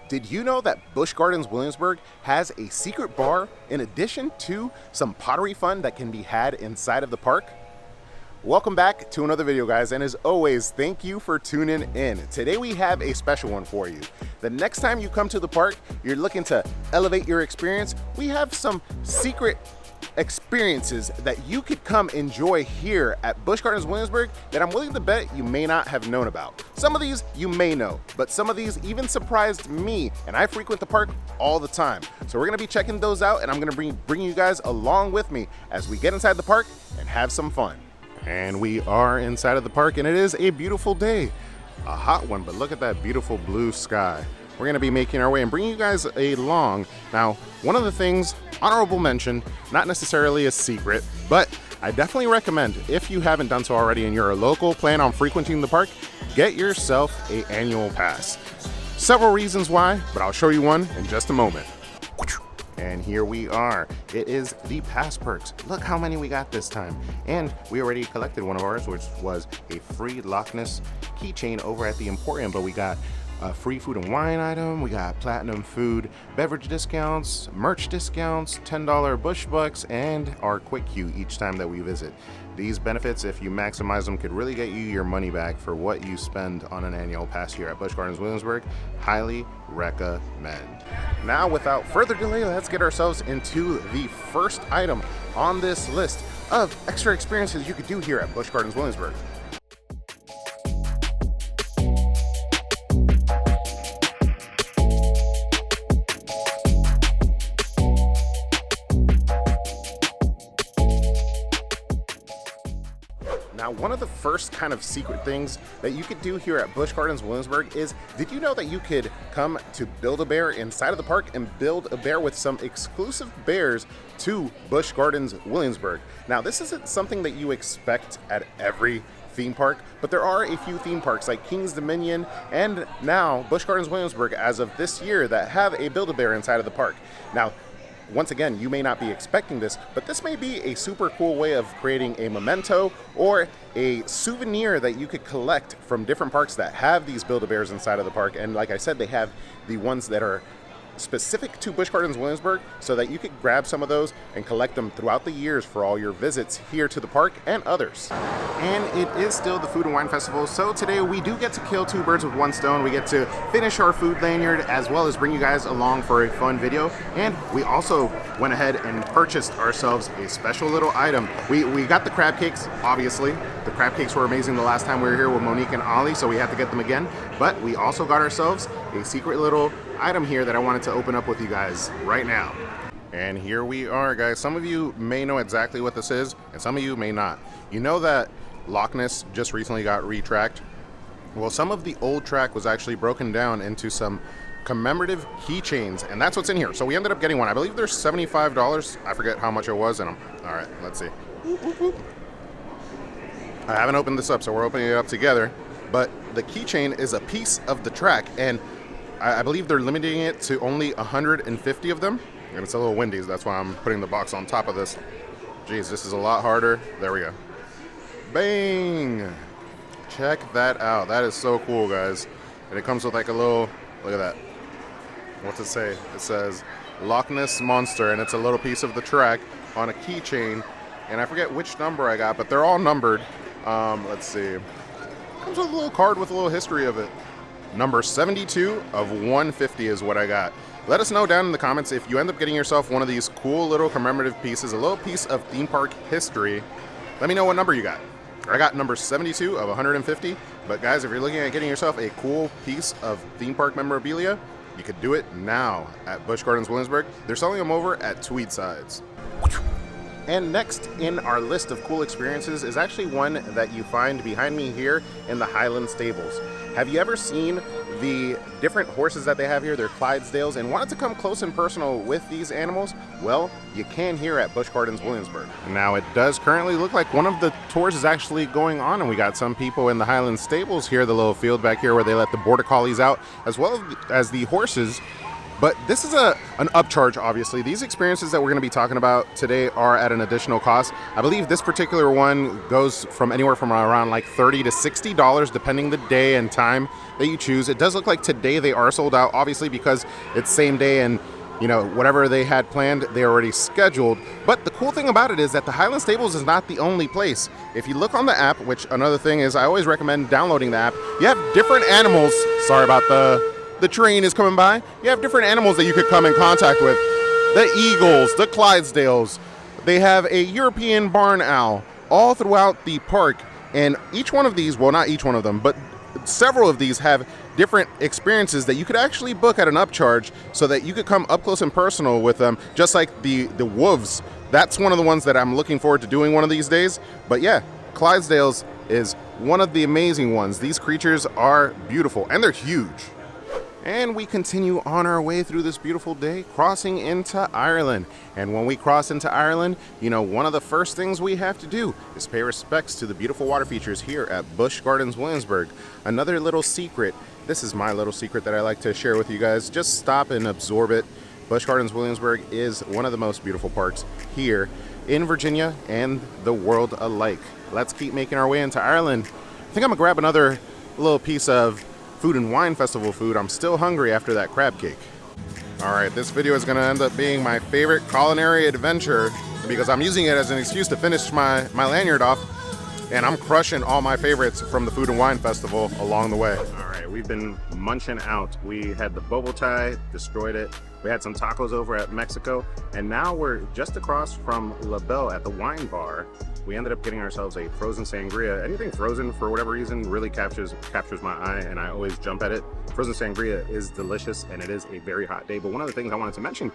Did you know that Busch Gardens Williamsburg has a secret bar in addition to some pottery fun that can be had inside of the park? Welcome back to another video, guys, and as always, thank you for tuning in. Today we have a special one for you. The next time you come to the park, you're looking to elevate your experience, we have some secret experiences that you could come enjoy here at Busch Gardens Williamsburg that I'm willing to bet you may not have known about. Some of these you may know, but some of these even surprised me, and I frequent the park all the time. So we're gonna be checking those out, and I'm gonna bring you guys along with me as we get inside the park and have some fun. And we are inside of the park, and it is a beautiful day. A hot one, but look at that beautiful blue sky. We're gonna be making our way and bringing you guys along. Now, one of the things, honorable mention, not necessarily a secret, but I definitely recommend, if you haven't done so already and you're a local, plan on frequenting the park, get yourself an annual pass. Several reasons why, but I'll show you one in just a moment. And here we are. It is the pass perks. Look how many we got this time. And we already collected one of ours, which was a free Loch Ness keychain over at the Emporium, but we got a free food and wine item, we got platinum food beverage discounts, merch discounts, $10 Busch Bucks, and our quick queue each time that we visit. These benefits, if you maximize them, could really get you your money back for what you spend on an annual pass here at Busch Gardens Williamsburg. Highly recommend. Now, without further delay, let's get ourselves into the first item on this list of extra experiences you could do here at Busch Gardens Williamsburg. Now, one of the first kind of secret things that you could do here at Busch Gardens Williamsburg is, did you know that you could come to Build-A-Bear inside of the park and build a bear with some exclusive bears to Busch Gardens Williamsburg? Now, this isn't something that you expect at every theme park, but there are a few theme parks like King's Dominion and now Busch Gardens Williamsburg as of this year that have a Build-A-Bear inside of the park. Now, once again, you may not be expecting this, but this may be a super cool way of creating a memento or a souvenir that you could collect from different parks that have these Build-A-Bears inside of the park. And like I said, they have the ones that are specific to Busch Gardens Williamsburg, so that you could grab some of those and collect them throughout the years for all your visits here to the park and others. And it is still the Food and Wine Festival, so today we do get to kill two birds with one stone. We get to finish our food lanyard as well as bring you guys along for a fun video. And we also went ahead and purchased ourselves a special little item. We got the crab cakes, obviously. The crab cakes were amazing the last time we were here with Monique and Ollie, so we had to get them again. But we also got ourselves a secret little item here that I wanted to open up with you guys right now. And here we are, guys. Some of you may know exactly what this is, and some of you may not. You know that Loch Ness just recently got retracked? Well, some of the old track was actually broken down into some commemorative keychains, and that's what's in here. So we ended up getting one. I believe they're $75. I forget how much it was in them. All right, let's see. I haven't opened this up, so we're opening it up together. But the keychain is a piece of the track, and I believe they're limiting it to only 150 of them. And it's a little windy, so that's why I'm putting the box on top of this. Jeez, this is a lot harder. There we go. Bang! Check that out. That is so cool, guys. And it comes with like a little, look at that. What's it say? It says Loch Ness Monster, and it's a little piece of the track on a keychain. And I forget which number I got, but they're all numbered. Let's see. Comes with a little card with a little history of it. Number 72 of 150 is what I got. Let us know down in the comments if you end up getting yourself one of these cool little commemorative pieces, a little piece of theme park history. Let me know what number you got. I got number 72 of 150. But guys, if you're looking at getting yourself a cool piece of theme park memorabilia, you could do it now at Busch Gardens Williamsburg. They're selling them over at Tweed Sides. And next in our list of cool experiences is actually one that you find behind me here in the Highland Stables. Have you ever seen the different horses that they have here? They're Clydesdales, and wanted to come close and personal with these animals? Well, you can here at Busch Gardens Williamsburg. Now, it does currently look like one of the tours is actually going on, and we got some people in the Highland Stables here, the little field back here where they let the border collies out, as well as the horses But this is an upcharge, obviously. These experiences that we're going to be talking about today are at an additional cost. I believe this particular one goes from anywhere from around like $30 to $60, depending the day and time that you choose. It does look like today they are sold out, obviously, because it's same day and whatever they had planned, they already scheduled. But the cool thing about it is that the Highland Stables is not the only place. If you look on the app, which another thing is I always recommend downloading the app, you have different animals. Sorry about the train is coming by. You have different animals that you could come in contact with. The eagles, the Clydesdales. They have a European barn owl all throughout the park. And each one of these, well, not each one of them, but several of these have different experiences that you could actually book at an upcharge so that you could come up close and personal with them, just like the wolves. That's one of the ones that I'm looking forward to doing one of these days. But yeah, Clydesdales is one of the amazing ones. These creatures are beautiful and they're huge. And we continue on our way through this beautiful day, crossing into Ireland. And when we cross into Ireland, one of the first things we have to do is pay respects to the beautiful water features here at Busch Gardens Williamsburg. Another little secret, this is my little secret that I like to share with you guys. Just stop and absorb it. Busch Gardens Williamsburg is one of the most beautiful parks here in Virginia and the world alike. Let's keep making our way into Ireland. I think I'm gonna grab another little piece of Food and Wine Festival food. I'm still hungry after that crab cake. All right, this video is gonna end up being my favorite culinary adventure because I'm using it as an excuse to finish my lanyard off, and I'm crushing all my favorites from the Food and Wine Festival along the way. All right, we've been munching out. We had the bobo tie, destroyed it. We had some tacos over at Mexico, and now we're just across from La Belle at the wine bar. We ended up getting ourselves a frozen sangria. Anything frozen, for whatever reason, really captures my eye, and I always jump at it. Frozen sangria is delicious, and it is a very hot day. But one of the things I wanted to mention,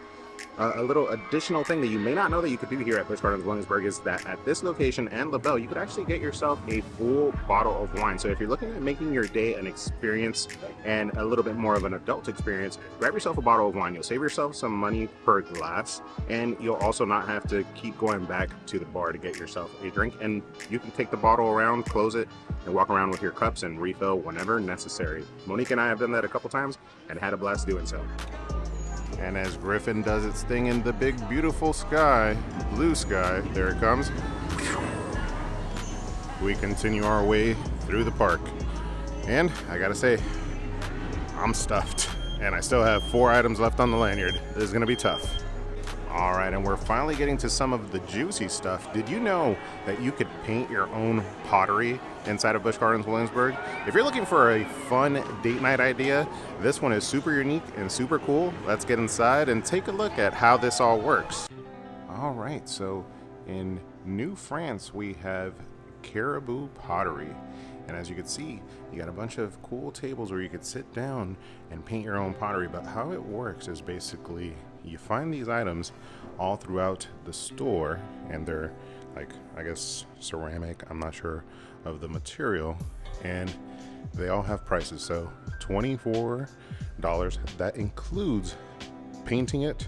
a little additional thing that you may not know that you could do here at Busch Gardens Williamsburg, is that at this location and La Belle, you could actually get yourself a full bottle of wine. So if you're looking at making your day an experience and a little bit more of an adult experience, grab yourself a bottle of wine. You'll save yourself some money per glass, and you'll also not have to keep going back to the bar to get yourself a drink. And you can take the bottle around, close it, and walk around with your cups and refill whenever necessary. Monique and I have done that a couple times and had a blast doing so. And as Griffin does its thing in the big, beautiful sky, blue sky, there it comes, we continue our way through the park. And I gotta say, I'm stuffed. And I still have 4 items left on the lanyard. This is gonna be tough. All right, and we're finally getting to some of the juicy stuff. Did you know that you could paint your own pottery inside of Busch Gardens Williamsburg? If you're looking for a fun date night idea, this one is super unique and super cool. Let's get inside and take a look at how this all works. All right, so in New France, we have Caribou Pottery. And as you can see, you got a bunch of cool tables where you could sit down and paint your own pottery. But how it works is basically you find these items all throughout the store, and they're like, I guess, ceramic. I'm not sure of the material, and they all have prices. So $24, that includes painting it,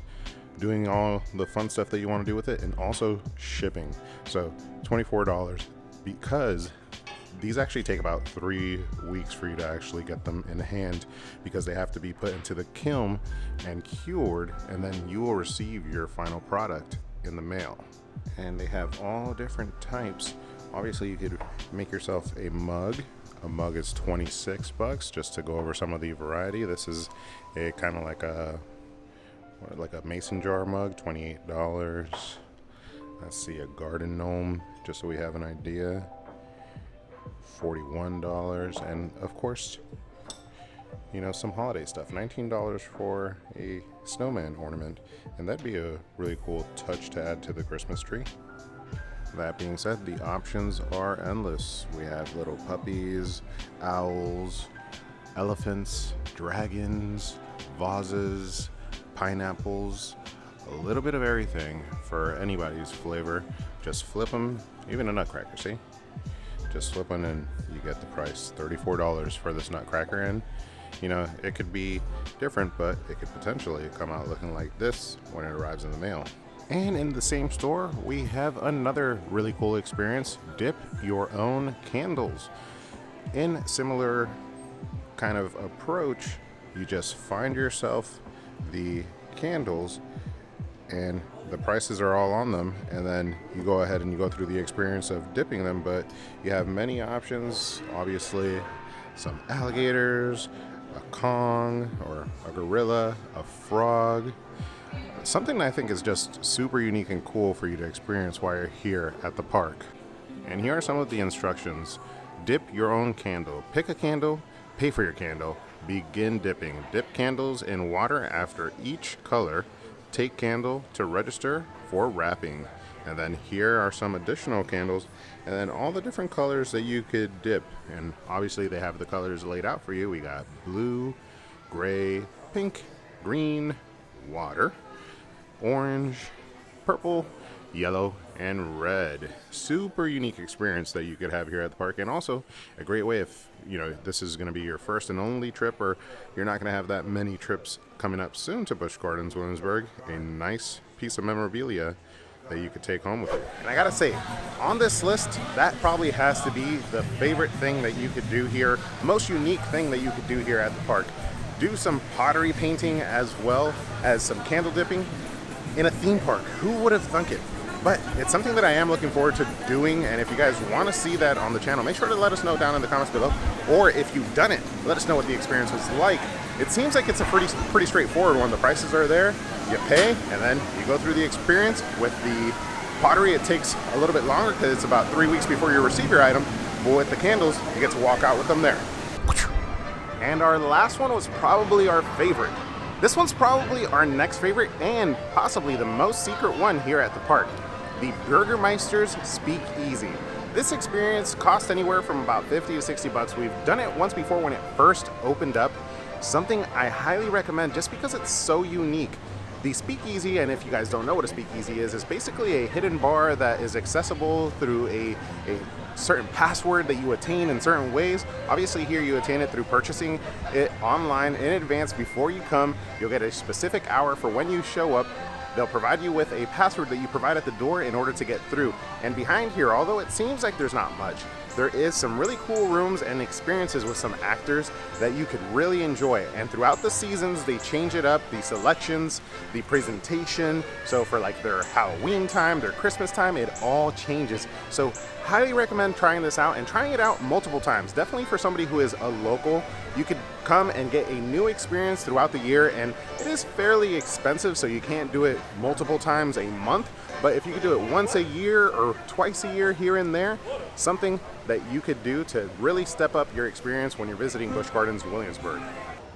doing all the fun stuff that you want to do with it, and also shipping. So $24, because these actually take about 3 weeks for you to actually get them in hand, because they have to be put into the kiln and cured, and then you will receive your final product in the mail. And they have all different types. Obviously, you could make yourself a mug. A mug is $26, just to go over some of the variety. This is a kind of like a mason jar mug, $28. Let's see, a garden gnome, just so we have an idea, $41. And of course, some holiday stuff, $19 for a snowman ornament, and that'd be a really cool touch to add to the Christmas tree. That being said, the options are endless. We have little puppies, owls, elephants, dragons, vases, pineapples, a little bit of everything for anybody's flavor. Just flip them, even a nutcracker, see? Just flip them and you get the price, $34 for this nutcracker. And it could be different, but it could potentially come out looking like this when it arrives in the mail. And in the same store, we have another really cool experience, dip your own candles. In similar kind of approach, you just find yourself the candles, and the prices are all on them, and then you go ahead and you go through the experience of dipping them. But you have many options, obviously, some alligators, a Kong or a gorilla, a frog, something that I think is just super unique and cool for you to experience while you're here at the park. And here are some of the instructions. Dip your own candle. Pick a candle, pay for your candle, begin dipping. Dip candles in water after each color. Take candle to register for wrapping. And then here are some additional candles, and then all the different colors that you could dip. And obviously they have the colors laid out for you. We got blue, gray, pink, green, water, orange, purple, yellow, and red. Super unique experience that you could have here at the park, and also a great way if this is going to be your first and only trip, or you're not going to have that many trips coming up soon to Busch Gardens Williamsburg. A nice piece of memorabilia that you could take home with you. And I gotta say, on this list, that probably has to be the favorite thing that you could do here, most unique thing that you could do here at the park. Do some pottery painting as well as some candle dipping in a theme park. Who would have thunk it? But it's something that I am looking forward to doing, and if you guys want to see that on the channel, make sure to let us know down in the comments below. Or if you've done it, let us know what the experience was like. It seems like it's a pretty straightforward one. The prices are there, you pay, and then you go through the experience. With the pottery, it takes a little bit longer because it's about 3 weeks before you receive your item. But with the candles, you get to walk out with them there. And our last one was probably our favorite. This one's probably our next favorite and possibly the most secret one here at the park. The Burgermeister's Speakeasy. This experience costs anywhere from about 50 to 60 bucks. We've done it once before when it first opened up. Something I highly recommend just because it's so unique. The Speakeasy, and if you guys don't know what a speakeasy is basically a hidden bar that is accessible through a certain password that you attain in certain ways. Obviously here you attain it through purchasing it online in advance before you come. You'll get a specific hour for when you show up. They'll provide you with a password that you provide at the door in order to get through. And behind here, although it seems like there's not much, there is some really cool rooms and experiences with some actors that you could really enjoy. And throughout the seasons, they change it up, the selections, the presentation. So for like their Halloween time, their Christmas time, it all changes. So highly recommend trying this out and trying it out multiple times. Definitely for somebody who is a local, you could come and get a new experience throughout the year, and it is fairly expensive, so you can't do it multiple times a month. But if you could do it once a year or twice a year here and there, something that you could do to really step up your experience when you're visiting Busch Gardens Williamsburg.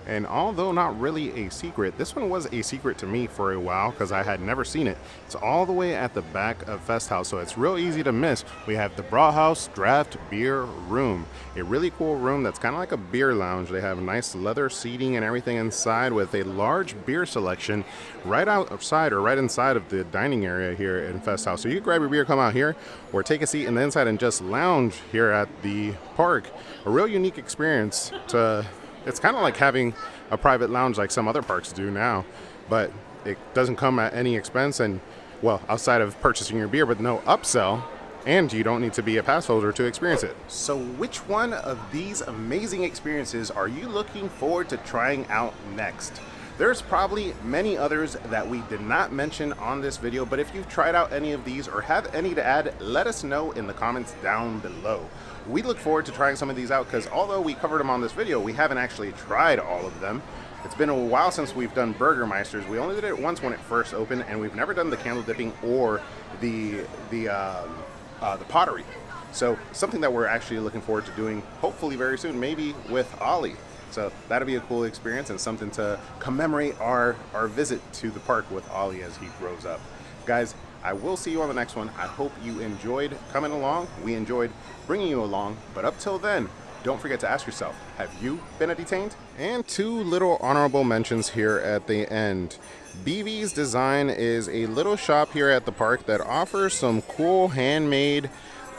And although not really a secret, this one was a secret to me for a while because I had never seen it. It's all the way at the back of Fest House, so it's real easy to miss. We have the Brauhaus Draft Beer Room, a really cool room that's kind of like a beer lounge. They have nice leather seating and everything inside with a large beer selection right outside or right inside of the dining area here in Fest House. So you can grab your beer, come out here, or take a seat in the inside and just lounge here at the park. A real unique experience to... It's kind of like having a private lounge like some other parks do now, but it doesn't come at any expense, and well, outside of purchasing your beer, but no upsell, and you don't need to be a pass holder to experience it. So which one of these amazing experiences are you looking forward to trying out next? There's probably many others that we did not mention on this video, but if you've tried out any of these or have any to add, let us know in the comments down below. We look forward to trying some of these out because although we covered them on this video, we haven't actually tried all of them. It's been a while since we've done Burgermeisters. We only did it once when it first opened, and we've never done the candle dipping or the pottery. So something that we're actually looking forward to doing hopefully very soon, maybe with Ollie. So that'll be a cool experience and something to commemorate our visit to the park with Ollie as he grows up. Guys, I will see you on the next one. I hope you enjoyed coming along. We enjoyed bringing you along. But up till then, don't forget to ask yourself, have you been a detained? And two little honorable mentions here at the end. BV's Design is a little shop here at the park that offers some cool handmade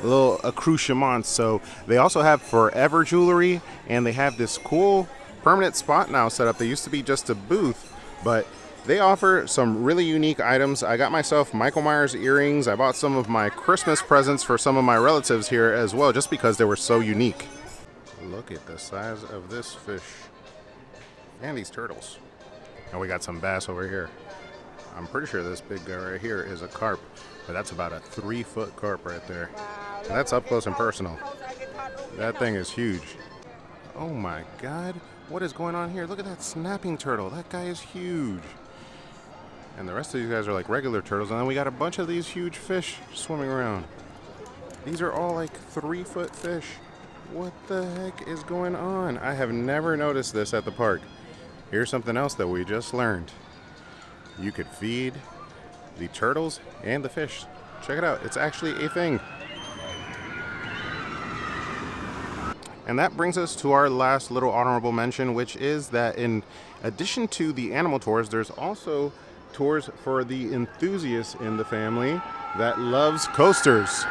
little accoutrements. So they also have forever jewelry, and they have this cool permanent spot now set up. They used to be just a booth, but they offer some really unique items. I got myself Michael Myers earrings. I bought some of my Christmas presents for some of my relatives here as well, just because they were so unique. Look at the size of this fish and these turtles. And we got some bass over here. I'm pretty sure this big guy right here is a carp, but that's about a 3-foot carp right there. And that's up close and personal. That thing is huge. Oh my God, what is going on here? Look at that snapping turtle. That guy is huge. And the rest of these guys are like regular turtles, and then we got a bunch of these huge fish swimming around. These are all like 3-foot fish. What the heck is going on? I have never noticed this at the park. Here's something else that we just learned. You could feed the turtles and the fish. Check it out, it's actually a thing. And that brings us to our last little honorable mention, which is that in addition to the animal tours, there's also tours for the enthusiast in the family that loves coasters.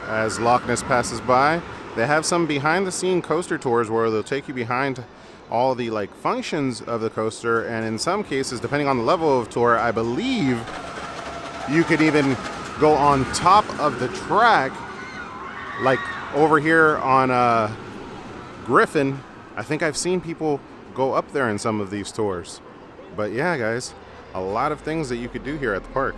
As Loch Ness passes by, they have some behind the scene coaster tours where they'll take you behind all the like functions of the coaster, and in some cases, depending on the level of tour, I believe you could even go on top of the track, like over here on Griffin. I think I've seen people go up there in some of these tours. But yeah, guys, a lot of things that you could do here at the park.